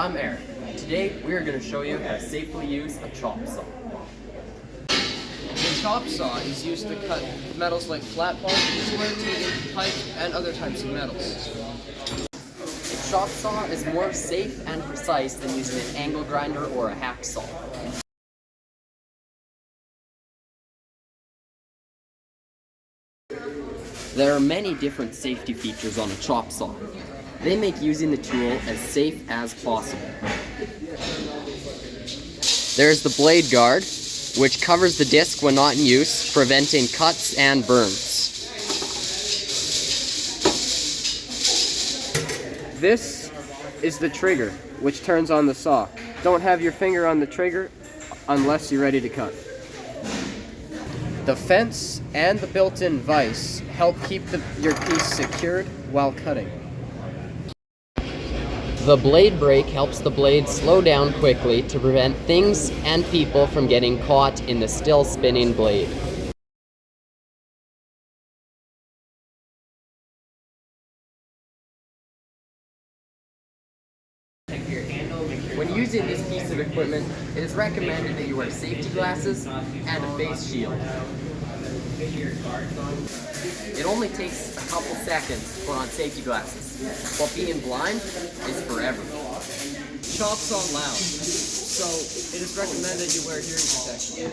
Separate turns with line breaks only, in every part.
I'm Eric. Today we are going to show you how to safely use a chop saw.
A chop saw is used to cut metals like flat bar, square tubing, pipe, and other types of metals.
A chop saw is more safe and precise than using an angle grinder or a hacksaw. There are many different safety features on a chop saw. They make using the tool as safe as possible. There's the blade guard, which covers the disc when not in use, preventing cuts and burns.
This is the trigger, which turns on the saw. Don't have your finger on the trigger unless you're ready to cut. The fence and the built-in vise help keep your piece secured while cutting.
The blade brake helps the blade slow down quickly to prevent things and people from getting caught in the still spinning blade. When using this piece of equipment, it is recommended that you wear safety glasses and a face shield. It only takes a couple seconds to put on safety glasses, but being blind is forever.
Chops on loud, so it is recommended you wear hearing protection.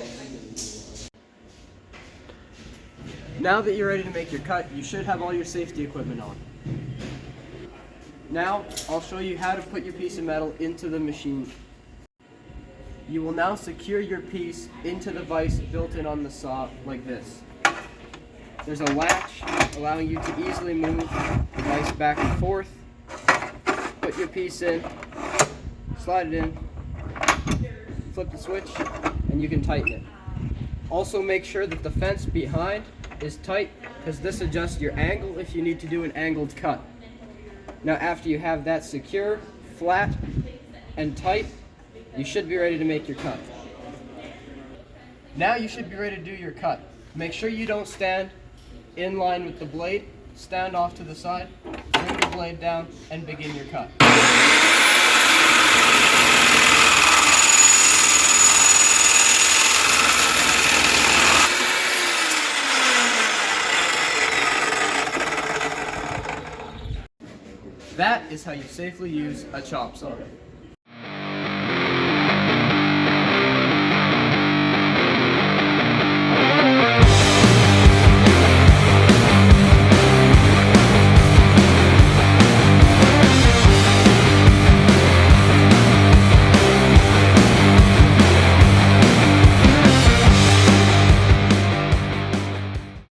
Now that you're ready to make your cut, you should have all your safety equipment on. Now, I'll show you how to put your piece of metal into the machine. You will now secure your piece into the vise built in on the saw like this. There's a latch allowing you to easily move the vise back and forth. Put your piece in, slide it in, flip the switch, and you can tighten it. Also make sure that the fence behind is tight, because this adjusts your angle if you need to do an angled cut. Now after you have that secure, flat, and tight, you should be ready to make your cut. Now you should be ready to do your cut. Make sure you don't stand in line with the blade. Stand off to the side, bring the blade down, and begin your cut. That is how you safely use a chop saw.